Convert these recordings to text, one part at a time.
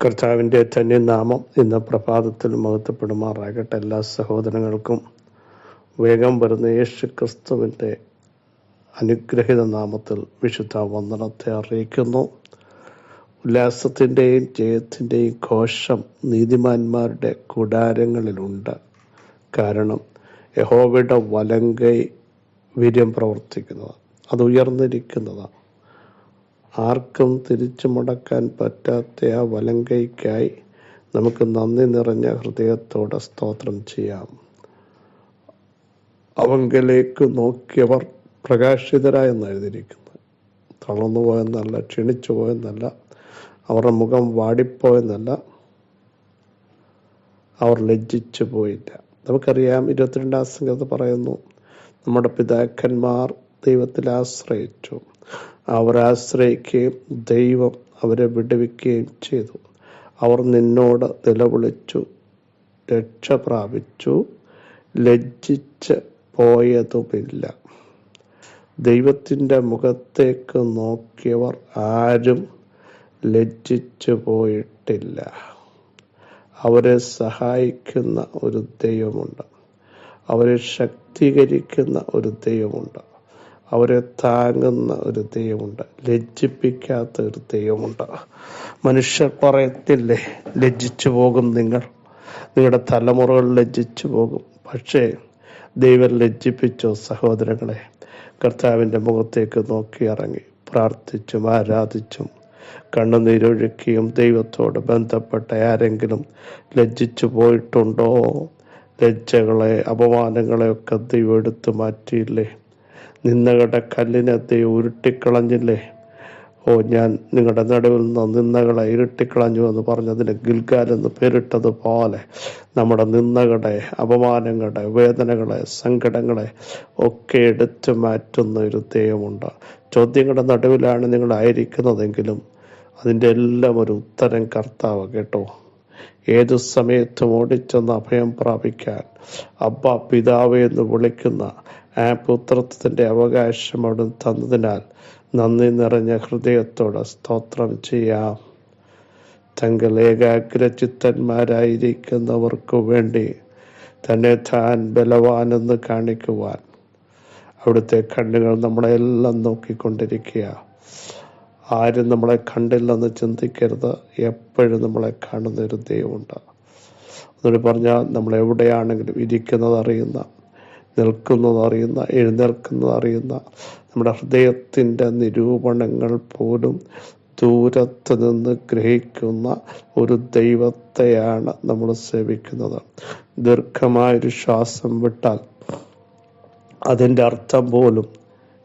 കർത്താവിൻ്റെ തന്നെ നാമം ഇന്ന് പ്രഭാതത്തിൽ മഹത്വപ്പെടുമാറാകട്ടെ. എല്ലാ സഹോദരങ്ങൾക്കും വേഗം വരുന്ന യേശു ക്രിസ്തുവിൻ്റെ അനുഗ്രഹിത നാമത്തിൽ വിശുദ്ധ വന്ദനത്തെ അറിയിക്കുന്നു. ഉല്ലാസത്തിൻ്റെയും ജയത്തിൻ്റെയും ഘോഷം നീതിമാന്മാരുടെ കൂടാരങ്ങളിലുണ്ട്. കാരണം യഹോവയുടെ വലങ്കൈ വീര്യം പ്രവർത്തിക്കുന്നതാണ്, അത് ഉയർന്നിരിക്കുന്നതാണ്. ആർക്കും തിരിച്ചു മുടക്കാൻ പറ്റാത്ത ആ വലങ്കൈക്കായി നമുക്ക് നന്ദി നിറഞ്ഞ ഹൃദയത്തോടെ സ്തോത്രം ചെയ്യാം. അവങ്കലേക്ക് നോക്കിയവർ പ്രകാശിതരായെന്ന് എഴുതിയിരിക്കുന്നത്. തളർന്നു പോയെന്നല്ല, ക്ഷീണിച്ചു പോയെന്നല്ല, അവരുടെ മുഖം വാടിപ്പോയെന്നല്ല, അവർ ലജ്ജിച്ചു പോയില്ല. നമുക്കറിയാം, 22 സംഗതി പറയുന്നു, നമ്മുടെ പിതാക്കന്മാർ ദൈവത്തിൽ ആശ്രയിച്ചു, അവർ ആശ്രയിക്കുകയും ദൈവം അവരെ വിടുവിക്കുകയും ചെയ്തു. അവർ നിന്നോട് നിലവിളിച്ചു, രക്ഷ പ്രാപിച്ചു, ലജ്ജിച്ച് പോയതുമില്ല. ദൈവത്തിൻ്റെ മുഖത്തേക്ക് നോക്കിയവർ ആരും ലജ്ജിച്ചു പോയിട്ടില്ല. അവരെ സഹായിക്കുന്ന ഒരു ദൈവമുണ്ട്, അവരെ ശക്തീകരിക്കുന്ന ഒരു ദൈവമുണ്ട്, അവരെ താങ്ങുന്ന ഒരു ദൈവമുണ്ട്, ലജ്ജിപ്പിക്കാത്ത ഒരു ദൈവമുണ്ട്. മനുഷ്യർ പറയത്തില്ലേ, ലജ്ജിച്ചു പോകും, നിങ്ങളുടെ തലമുറകൾ ലജ്ജിച്ചു പോകും. പക്ഷേ ദൈവം ലജ്ജിപ്പിച്ചോ സഹോദരങ്ങളെ? കർത്താവിൻ്റെ മുഖത്തേക്ക് നോക്കി ഇറങ്ങി പ്രാർത്ഥിച്ചും ആരാധിച്ചും കണ്ണുനീരൊഴുക്കിയും ദൈവത്തോട് ബന്ധപ്പെട്ട ആരെങ്കിലും ലജ്ജിച്ചു പോയിട്ടുണ്ടോ? ലജ്ജകളെ, അപമാനങ്ങളെ ഒക്കെ ദൈവം എടുത്തു മാറ്റിയില്ലേ? നിന്നകളുടെ കല്ലിനെ ദൈവം ഉരുട്ടിക്കളഞ്ഞില്ലേ? ഞാൻ നിങ്ങളുടെ നടുവിൽ നിന്ന് നിന്നകളെ ഇരുട്ടിക്കളഞ്ഞു എന്ന് പറഞ്ഞതിന് ഗിൽഗാൽ എന്ന് പേരിട്ടതുപോലെ നമ്മുടെ നിന്നകളുടെ, അപമാനങ്ങളുടെ, വേദനകളെ, സങ്കടങ്ങളെ ഒക്കെ എടുത്തു മാറ്റുന്ന ഒരു ദൈവമുണ്ട്. ചോദ്യങ്ങളുടെ നടുവിലാണ് നിങ്ങളായിരിക്കുന്നതെങ്കിലും അതിൻ്റെ എല്ലാം ഒരു ഉത്തരം കർത്താവ്. കേട്ടോ, ഏതു സമയത്തും ഓടിച്ചെന്ന് അഭയം പ്രാപിക്കാൻ അബ്ബാ പിതാവേ എന്ന് വിളിക്കുന്ന ആ പുത്രത്വത്തിൻ്റെ അവകാശം അവിടെ തന്നതിനാൽ നന്ദി നിറഞ്ഞ ഹൃദയത്തോടെ സ്തോത്രം ചെയ്യാം. തങ്ങൾ ഏകാഗ്രചിത്തന്മാരായിരിക്കുന്നവർക്ക് വേണ്ടി തന്നെ താൻ ബലവാനെന്ന് കാണിക്കുവാൻ അവിടുത്തെ കണ്ണുകൾ നമ്മളെല്ലാം നോക്കിക്കൊണ്ടിരിക്കുക. ആരും നമ്മളെ കണ്ടില്ലെന്ന് ചിന്തിക്കരുത്. എപ്പോഴും നമ്മളെ കാണുന്ന ഒരു ദൈവമുണ്ട്. എന്നോട് പറഞ്ഞാൽ, നമ്മളെവിടെയാണെങ്കിലും ഇരിക്കുന്നത് അറിയുന്ന, നിൽക്കുന്നത് അറിയുന്ന, എഴുന്നേൽക്കുന്നത് അറിയുന്ന, നമ്മുടെ ഹൃദയത്തിൻ്റെ നിരൂപണങ്ങൾ പോലും ദൂരത്ത് നിന്ന് ഗ്രഹിക്കുന്ന ഒരു ദൈവത്തെയാണ് നമ്മൾ സേവിക്കുന്നത്. ദീർഘമായൊരു ശ്വാസം വിട്ടാൽ അതിൻ്റെ അർത്ഥം പോലും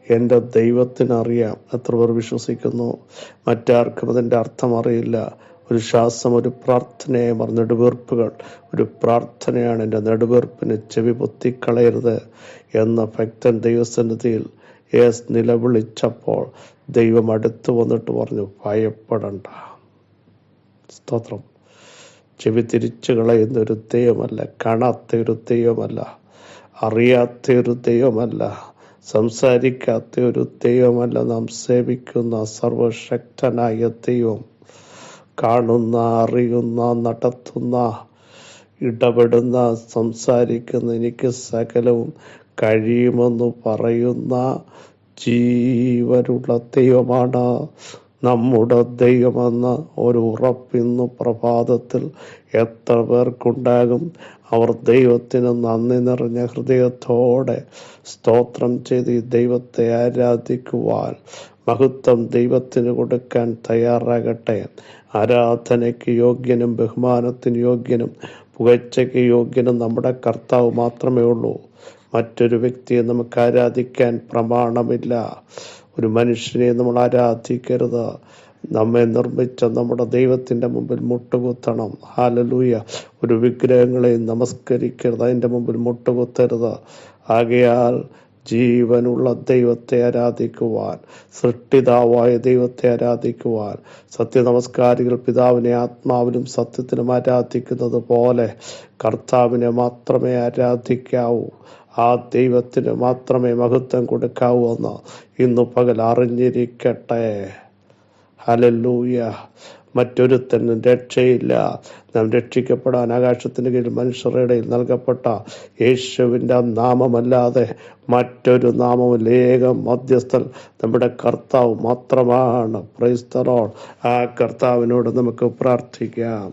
എൻ്റെ ദൈവത്തിനറിയാം. എത്ര പേർ വിശ്വസിക്കുന്നു? മറ്റാർക്കും അതിൻ്റെ അർത്ഥം അറിയില്ല. ഒരു ശ്വാസം ഒരു പ്രാർത്ഥനയെ നെടുവീർപ്പുകൾ ഒരു പ്രാർത്ഥനയാണ്. എൻ്റെ നെടുവീർപ്പിന് ചെവി പൊത്തിക്കളയരുത് എന്ന ഭക്തൻ ദൈവസന്നിധിയിൽ നിലവിളിച്ചപ്പോൾ ദൈവം അടുത്ത് വന്നിട്ട് പറഞ്ഞു, ഭയപ്പെടണ്ട. സ്തോത്രം. ചെവി തിരിച്ചു കളയുന്ന ഒരു ദൈവമല്ല, കാണാത്ത ഒരു ദൈവമല്ല, അറിയാത്ത ഒരു ദൈവമല്ല, സംസാരിക്കാത്ത ഒരു ദൈവമല്ല നാം സേവിക്കുന്ന സർവശക്തനായ ദൈവം. കാണുന്ന, അറിയുന്ന, നടത്തുന്ന, ഇടപെടുന്ന, സംസാരിക്കുന്ന, എനിക്ക് സകലവും കഴിയുമെന്ന് പറയുന്ന ജീവനുള്ള ദൈവമാണ് നമ്മുടെ ദൈവമെന്ന് ഒരു ഉറപ്പിന്ന് പ്രഭാതത്തിൽ എത്ര പേർക്കുണ്ടാകും? അവർ ദൈവത്തിന് നന്ദി നിറഞ്ഞ ഹൃദയത്തോടെ സ്തോത്രം ചെയ്ത് ഈ ദൈവത്തെ ആരാധിക്കുവാൻ, മഹത്വം ദൈവത്തിന് കൊടുക്കാൻ തയ്യാറാകട്ടെ. ആരാധനയ്ക്ക് യോഗ്യനും ബഹുമാനത്തിന് യോഗ്യനും പുകഴ്ചയ്ക്ക് യോഗ്യനും നമ്മുടെ കർത്താവ് മാത്രമേ ഉള്ളൂ. മറ്റൊരു വ്യക്തിയെ നമുക്ക് ആരാധിക്കാൻ പ്രമാണമില്ല. ഒരു മനുഷ്യനെ നമ്മൾ ആരാധിക്കരുത്. നമ്മെ നിർമ്മിച്ച നമ്മുടെ ദൈവത്തിൻ്റെ മുമ്പിൽ മുട്ടുകുത്തണം. ഹല്ലേലൂയ. ഒരു വിഗ്രഹങ്ങളെ നമസ്കരിക്കരുത്, അതിൻ്റെ മുമ്പിൽ മുട്ടുകുത്തരുത്. ആകയാൽ ജീവനുള്ള ദൈവത്തെ ആരാധിക്കുവാൻ, സൃഷ്ടിതാവായ ദൈവത്തെ ആരാധിക്കുവാൻ, സത്യനമസ്കാരികൾ പിതാവിനെ ആത്മാവിലും സത്യത്തിലും ആരാധിക്കുന്നത് പോലെ കർത്താവിനെ മാത്രമേ ആരാധിക്കാവൂ. ആ ദൈവത്തിന് മാത്രമേ മഹത്വം കൊടുക്കാവൂ എന്ന് ഇന്ന് പകൽ അറിഞ്ഞിരിക്കട്ടെ. ഹല്ലേലൂയ. മറ്റൊരുത്തനും രക്ഷയില്ല. നാം രക്ഷിക്കപ്പെടാൻ ആകാശത്തിന് കീഴിൽ മനുഷ്യരുടെ ഇടയിൽ നൽകപ്പെട്ട യേശുവിൻ്റെ നാമമല്ലാതെ മറ്റൊരു നാമവും ഏകം മധ്യസ്ഥൻ നമ്മുടെ കർത്താവ് മാത്രമാണ്. Price the Lord. ആ കർത്താവിനോട് നമുക്ക് പ്രാർത്ഥിക്കാം.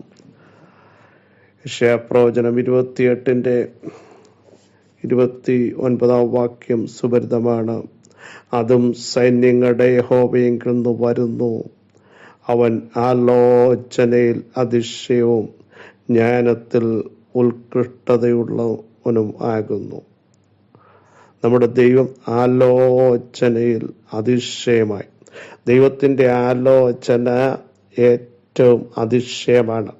യശയ്യാപ്രവചനം 28:29 സുപരിതമാണ്. അതും സൈന്യങ്ങളുടെ യഹോവയെങ്കിൽ നിന്ന് വരുന്നു. അവൻ ആലോചനയിൽ അതിശയവും ജ്ഞാനത്തിൽ ഉത്കൃഷ്ടതയുള്ളവനും ആകുന്നു. നമ്മുടെ ദൈവം ആലോചനയിൽ അതിശയമായി. ദൈവത്തിൻ്റെ ആലോചന ഏറ്റവും അതിശയമാണ്.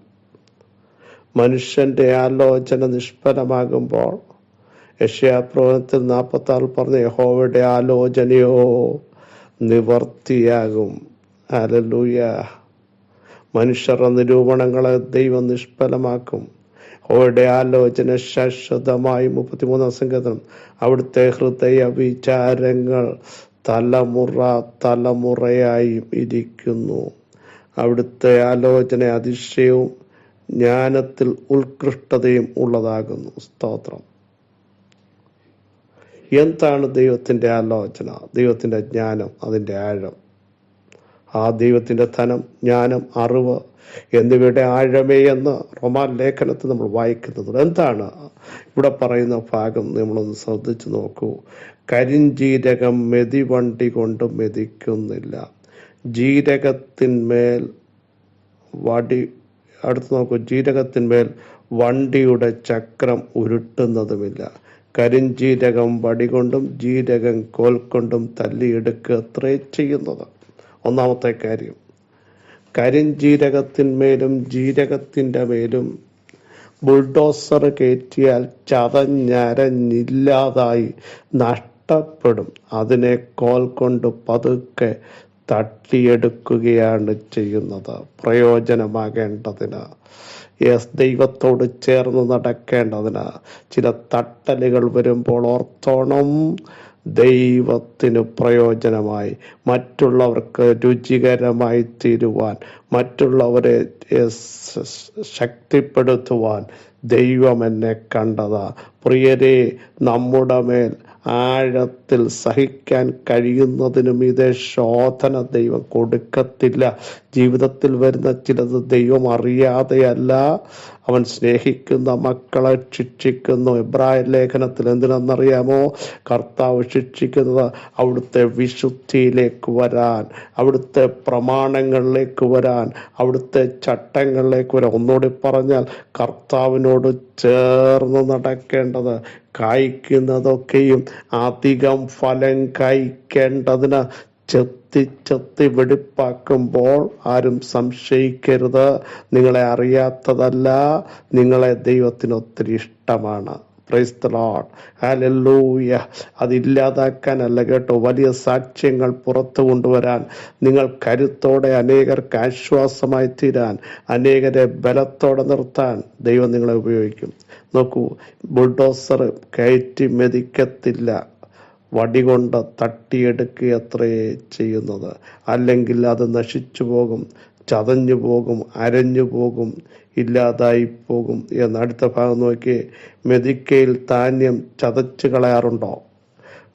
മനുഷ്യൻ്റെ ആലോചന നിഷ്ഫലമാകുമ്പോൾ യശയ്യാപ്രവചനത്തിൽ 46 പറഞ്ഞ യഹോവയുടെ ആലോചനയോ നിവർത്തിയാകും. ഹല്ലേലൂയ. മനുഷ്യരുടെ നിരൂപണങ്ങളെ ദൈവം നിഷ്ഫലമാക്കും. യഹോവയുടെ ആലോചന ശാശ്വതമായി. 33 സങ്കീർത്തനം. അവിടുത്തെ ഹൃദയ വിചാരങ്ങൾ തലമുറ തലമുറയായും ഇരിക്കുന്നു. അവിടുത്തെ ആലോചന അതിശയവും ജ്ഞാനത്തിൽ ഉത്കൃഷ്ടതയും ഉള്ളതാകുന്നു. സ്തോത്രം. എന്താണ് ദൈവത്തിൻ്റെ ആലോചന? ദൈവത്തിൻ്റെ ജ്ഞാനം, അതിൻ്റെ ആഴം. ആ ദൈവത്തിൻ്റെ ധനം, ജ്ഞാനം, അറിവ് എന്നിവയുടെ ആഴമേ എന്ന് റോമാലേഖനത്തിൽ നമ്മൾ വായിക്കുന്നത്. എന്താണ് ഇവിടെ പറയുന്ന ഭാഗം? നമ്മളൊന്ന് ശ്രദ്ധിച്ചു നോക്കൂ. കരിഞ്ജീരകം മെതിവണ്ടി കൊണ്ട് മെതിക്കുന്നില്ല, ജീരകത്തിന്മേൽ വടി അടുത്ത് നോക്കൂ, ജീരകത്തിന്മേൽ വണ്ടിയുടെ ചക്രം ഉരുട്ടുന്നതുമില്ല. കരിഞ്ജീരകം വടികൊണ്ടും ജീരകം കോൽ കൊണ്ടും തല്ലിയെടുക്കുക അത്രേ ചെയ്യുന്നത്. ഒന്നാമത്തെ കാര്യം, കരിഞ്ജീരകത്തിന്മേലും ജീരകത്തിൻ്റെ മേലും ബുൾഡോസർ കയറ്റിയാൽ ചതഞ്ഞരഞ്ഞില്ലാതായി നഷ്ടപ്പെടും. അതിനെ കോൽ കൊണ്ട് പതുക്കെ തട്ടിയെടുക്കുകയാണ് ചെയ്യുന്നത്. പ്രയോജനമാകേണ്ടതിന്, ദൈവത്തോട് ചേർന്ന് നടക്കേണ്ടതിന് ചില തട്ടലുകൾ വരുമ്പോൾ ഓർത്തോണം. ദൈവത്തിന് പ്രയോജനമായി, മറ്റുള്ളവർക്ക് രുചികരമായി തീരുവാൻ, മറ്റുള്ളവരെ ശക്തിപ്പെടുത്തുവാൻ ദൈവം എന്നെ കണ്ടതാ. പ്രിയരെ, നമ്മുടെ മേൽ ആഴത്തിൽ സഹിക്കാൻ കഴിയുന്നതിനും ഇതേ ശോധന ദൈവം കൊടുക്കത്തില്ല. ജീവിതത്തിൽ വരുന്ന ചിലത് ദൈവം അറിയാതെയല്ല, അവൻ സ്നേഹിക്കുന്ന മക്കളെ ശിക്ഷിക്കുന്നു. എബ്രായ ലേഖനത്തിൽ എന്തിനെന്നറിയാമോ? കർത്താവ് ശിക്ഷിക്കുന്നത് അവിടുത്തെ വിശുദ്ധിയിലേക്ക് വരാൻ, അവിടുത്തെ പ്രമാണങ്ങളിലേക്ക് വരാൻ, അവിടുത്തെ ചട്ടങ്ങളിലേക്ക് വരാൻ. ഒന്നുകൂടി പറഞ്ഞാൽ, കർത്താവിനോട് ചേർന്ന് നടക്കേണ്ടത്, കായ്ക്കുന്നതൊക്കെയും അധികം ഫലം കായ്ക്കേണ്ടതിന് ചെത്തി വെടിപ്പാക്കുമ്പോൾ ആരും സംശയിക്കരുത്. നിങ്ങളെ അറിയാത്തതല്ല, നിങ്ങളെ ദൈവത്തിന് ഒത്തിരി ഇഷ്ടമാണ്. Price the Lord. ഹല്ലേലൂയ. അതില്ലാതാക്കാനല്ല കേട്ടോ, വലിയ സാക്ഷ്യങ്ങൾ പുറത്തു കൊണ്ടുവരാൻ, നിങ്ങൾ കരുത്തോടെ അനേകർക്ക് ആശ്വാസമായി തീരാൻ, അനേകരെ ബലത്തോടെ നിർത്താൻ ദൈവം നിങ്ങളെ ഉപയോഗിക്കും. നോക്കൂ, ബുൾഡോസർ കയറ്റി മെതിക്കത്തില്ല, വടികൊണ്ട് തട്ടിയെടുക്കുക അത്രേ ചെയ്യുന്നത്. അല്ലെങ്കിൽ അത് നശിച്ചു പോകും, ചതഞ്ഞു പോകും, അരഞ്ഞു പോകും, ഇല്ലാതായി പോകും എന്ന്. അടുത്ത ഭാഗം നോക്കി, മെതിക്കയിൽ ധാന്യം ചതച്ച് കളയാറുണ്ടോ?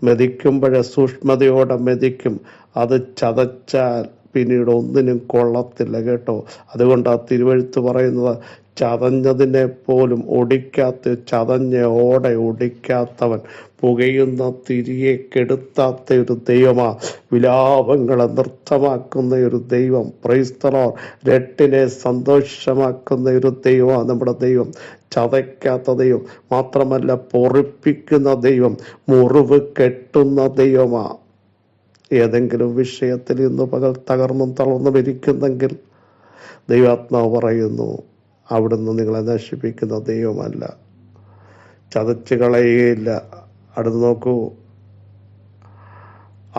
മെതിക്കുമ്പോഴേ സൂക്ഷ്മതയോടെ മെതിക്കും. അത് ചതച്ചാൽ പിന്നീട് ഒന്നിനും കൊള്ളത്തില്ല കേട്ടോ. അതുകൊണ്ട് ആ തിരുവെഴുത്ത് പറയുന്നത്, ചതഞ്ഞതിനെ പോലും ഒടിക്കാത്ത, ചതഞ്ഞ ഓടെ ഒടിക്കാത്തവൻ, പുകയുന്ന തിരിയെ കെടുത്താത്ത ഒരു ദൈവമാ, വിലാപങ്ങളെ നൃത്തമാക്കുന്ന ഒരു ദൈവം. Praise the lord. രട്ടിനെ സന്തോഷമാക്കുന്ന ഒരു ദൈവമാണ് നമ്മുടെ ദൈവം. ചതയ്ക്കാത്ത ദൈവം മാത്രമല്ല, പൊറിപ്പിക്കുന്ന ദൈവം, മുറിവ് കെട്ടുന്ന ദൈവമാ. ഏതെങ്കിലും വിഷയത്തിൽ ഇന്ന് പകൽ തകർന്നും തളർന്നും ഇരിക്കുന്നെങ്കിൽ ദൈവാത്മാവ് പറയുന്നു, അവിടുന്ന് നിങ്ങളെ നശിപ്പിക്കുന്ന ദൈവമല്ല, ചതച്ച് കളയുകയില്ല. അടുത്ത് നോക്കൂ,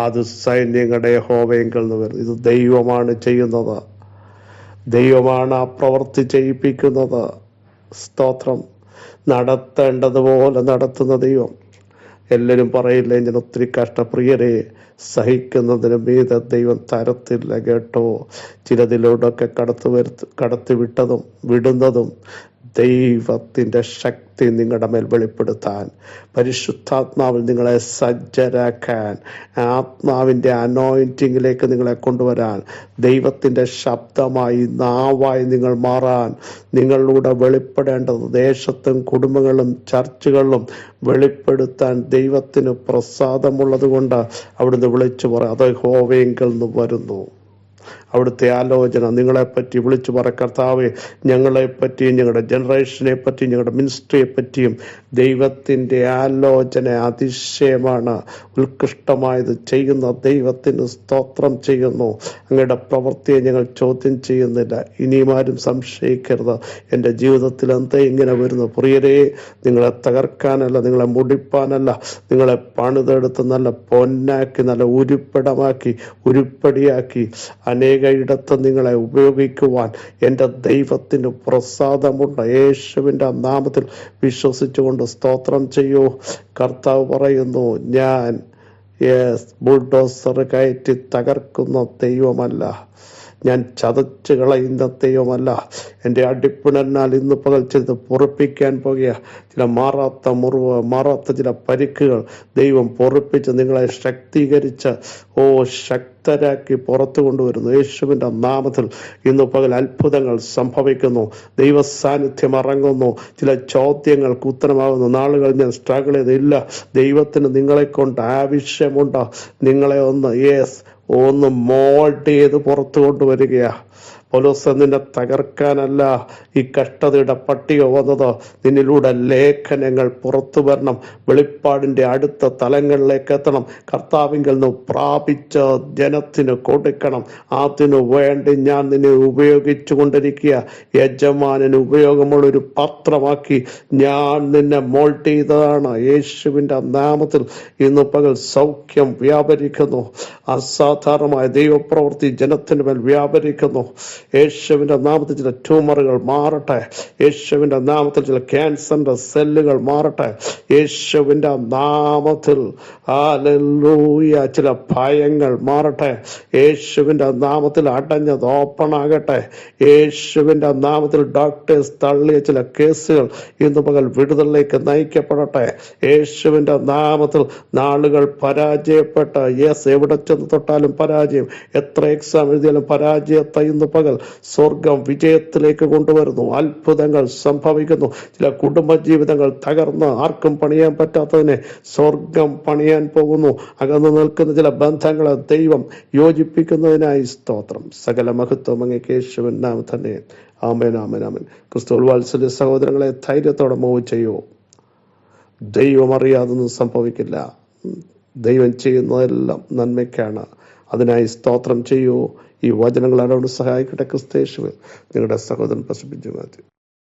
അത് സൈന്യങ്ങളുടെ യഹോവയെങ്കിൽ നിന്ന് വരുന്നത്. ഇത് ദൈവമാണ് ചെയ്യുന്നത്, ദൈവമാണ് ആ പ്രവൃത്തി ചെയ്യിപ്പിക്കുന്നത്. സ്തോത്രം. നടത്തേണ്ടതുപോലെ നടത്തുന്ന ദൈവം. എല്ലാവരും പറയില്ലേ, ഞാൻ ഒത്തിരി കഷ്ടപ്രിയരെ, സഹിക്കുന്നതിന് മീതെ ദൈവം തരത്തില്ല കേട്ടോ. ചിലതിലൂടെയൊക്കെ കടത്തിവിട്ടതും വിടുന്നതും ദൈവത്തിൻ്റെ ശക്തി നിങ്ങളുടെ മേൽ വെളിപ്പെടുത്താൻ, പരിശുദ്ധാത്മാവിൽ നിങ്ങളെ സജ്ജരാക്കാൻ, ആത്മാവിൻ്റെ അനോയിൻറ്റിങ്ങിലേക്ക് നിങ്ങളെ കൊണ്ടുവരാൻ, ദൈവത്തിൻ്റെ ശബ്ദമായി നാവായി നിങ്ങൾ മാറാൻ, നിങ്ങളിലൂടെ വെളിപ്പെടേണ്ടത് ദേശത്തും കുടുംബങ്ങളിലും ചർച്ചുകളിലും വെളിപ്പെടുത്താൻ ദൈവത്തിന് പ്രസാദമുള്ളത് കൊണ്ട് അവിടുന്ന് വിളിച്ചു പറ, അത് യഹോവയെങ്കിൽ നിന്ന് വരുന്നു. അവിടുത്തെ ആലോചന നിങ്ങളെപ്പറ്റി വിളിച്ചു പറ, കർത്താവേ, ഞങ്ങളെപ്പറ്റിയും ഞങ്ങളുടെ ജനറേഷനെ പറ്റിയും ഞങ്ങളുടെ മിനിസ്ട്രിയെ പറ്റിയും ദൈവത്തിൻ്റെ ആലോചന അതിശയമാണ്, ഉത്കൃഷ്ടമായത് ചെയ്യുന്ന ദൈവത്തിന് സ്തോത്രം ചെയ്യുന്നു. അങ്ങയുടെ പ്രവൃത്തിയെ ഞങ്ങൾ ചോദ്യം ചെയ്യുന്നില്ല. ഇനിയും ആരും സംശയിക്കരുത്, എൻ്റെ ജീവിതത്തിൽ എന്താ ഇങ്ങനെ വരുന്നു. പ്രിയരേ, നിങ്ങളെ തകർക്കാനല്ല, നിങ്ങളെ മുടിപ്പാനല്ല, നിങ്ങളെ പണിതെടുത്ത് നല്ല പൊന്നാക്കി, നല്ല ഉരുപ്പടമാക്കി, ഉരുപ്പടിയാക്കി അനേക ഇടത്ത് നിങ്ങളെ ഉപയോഗിക്കുവാൻ എൻ്റെ ദൈവത്തിന് പ്രസാദമുണ്ട്. യേശുവിൻ്റെ നാമത്തിൽ വിശ്വസിച്ചുകൊണ്ട് സ്തോത്രം ചെയ്യൂ. കർത്താവ് പറയുന്നു, ഞാൻ ബുൾഡോസർ കയറ്റി തകർക്കുന്ന ദൈവമല്ല, ഞാൻ ചതച്ച് കളയുന്ന ദൈവമല്ല. എൻ്റെ അടിപ്പിണന്നാൽ ഇന്ന് പകൽ ചെയ്ത് പൊറുപ്പിക്കാൻ പോകുക ചില മാറാത്ത മുറിവ്, മാറാത്ത ചില പരിക്കുകൾ ദൈവം പൊറുപ്പിച്ച് നിങ്ങളെ ശക്തീകരിച്ച് ശക്തരാക്കി പുറത്തു കൊണ്ടുവരുന്നു. യേശുവിൻ്റെ നാമത്തിൽ ഇന്ന് പകൽ അത്ഭുതങ്ങൾ സംഭവിക്കുന്നു. ദൈവ സാന്നിധ്യം ഇറങ്ങുന്നു. ചില ചോദ്യങ്ങൾക്ക് ഉത്തരമാകുന്നു. നാളുകൾ ഞാൻ സ്ട്രഗിൾ ചെയ്തില്ല. ദൈവത്തിന് നിങ്ങളെ കൊണ്ട് ആവശ്യമുണ്ട്. നിങ്ങളെ ഒന്ന് മോൾഡ് ചെയ്ത് പുറത്തു കൊണ്ടുവരികയാ. പൗലോസ് നിന്നെ തകർക്കാനല്ല ഈ കഷ്ടതയുടെ പട്ടിക വന്നത്, നിന്നിലൂടെ ലേഖനങ്ങൾ പുറത്തു വരണം, വെളിപ്പാടിൻ്റെ അടുത്ത തലങ്ങളിലേക്ക് എത്തണം, കർത്താവിങ്കിൽ നിന്ന് പ്രാപിച്ച ജനത്തിന് കൊടുക്കണം. അതിനു വേണ്ടി ഞാൻ നിന്നെ ഉപയോഗിച്ചു കൊണ്ടിരിക്കുക. യജമാനന് ഉപയോഗമുള്ളൊരു പാത്രമാക്കി ഞാൻ നിന്നെ മോൾഡ് ചെയ്തതാണ്. യേശുവിൻ്റെ നാമത്തിൽ ഇന്ന് പകൽ സൗഖ്യം വ്യാപരിക്കുന്നു. അസാധാരണമായ ദൈവപ്രവൃത്തി ജനത്തിന് മേൽ വ്യാപരിക്കുന്നു. യേശുവിൻ്റെ നാമത്തിൽ ചില ട്യൂമറുകൾ മാറട്ടെ. യേശുവിൻ്റെ നാമത്തിൽ ചില ക്യാൻസറിൻ്റെ സെല്ലുകൾ മാറട്ടെ. യേശുവിൻ്റെ നാമത്തിൽ ഹല്ലേലൂയ ചില ഭയങ്ങൾ മാറട്ടെ. യേശുവിൻ്റെ നാമത്തിൽ അടഞ്ഞത് ഓപ്പൺ ആകട്ടെ. യേശുവിൻ്റെ നാമത്തിൽ ഡോക്ടേഴ്സ് തള്ളിയ ചില കേസുകൾ ഇന്ന് പകൽ വിടുതലിലേക്ക് നയിക്കപ്പെടട്ടെ. യേശുവിൻ്റെ നാമത്തിൽ നാളുകൾ പരാജയപ്പെട്ട എവിടെ ചെന്ന് തൊട്ടാലും പരാജയം, എത്ര എക്സാം എഴുതിയാലും പരാജയത്തെ ഇന്ന് പകൽ സ്വർഗം വിജയത്തിലേക്ക് കൊണ്ടുവരുന്നു. അത്ഭുതങ്ങൾ സംഭവിക്കുന്നു. ചില കുടുംബജീവിതങ്ങൾ തകർന്ന് ആർക്കും പണിയാൻ പറ്റാത്തതിനെ സ്വർഗം പണിയാൻ പോകുന്നു. അകന്നു നിൽക്കുന്ന ചില ബന്ധങ്ങളെ ദൈവം യോജിപ്പിക്കുന്നതിനായി സ്തോത്രം. സകല മഹത്വം അങ്ങേക്ക് യേശുവിൻ നാമത്തിൽ തന്നെ. ആമേൻ, ആമേൻ, ആമേൻ. ക്രിസ്തുവിൽ വാത്സല്യ സഹോദരങ്ങളെ ധൈര്യത്തോടെ മൂവ് ചെയ്യൂ. ദൈവം അറിയാതൊന്നും സംഭവിക്കില്ല. ദൈവം ചെയ്യുന്നതെല്ലാം നന്മയ്ക്കാണ്. അതിനായി സ്തോത്രം ചെയ്യൂ. ഈ വചനങ്ങൾ ആരോട് സഹായിക്കട്ടെ. ക്രിസ്തയേശുവിൽ നിങ്ങളുടെ സഹോദരൻ പ്രസിപ്പിച്ചു മാറ്റി.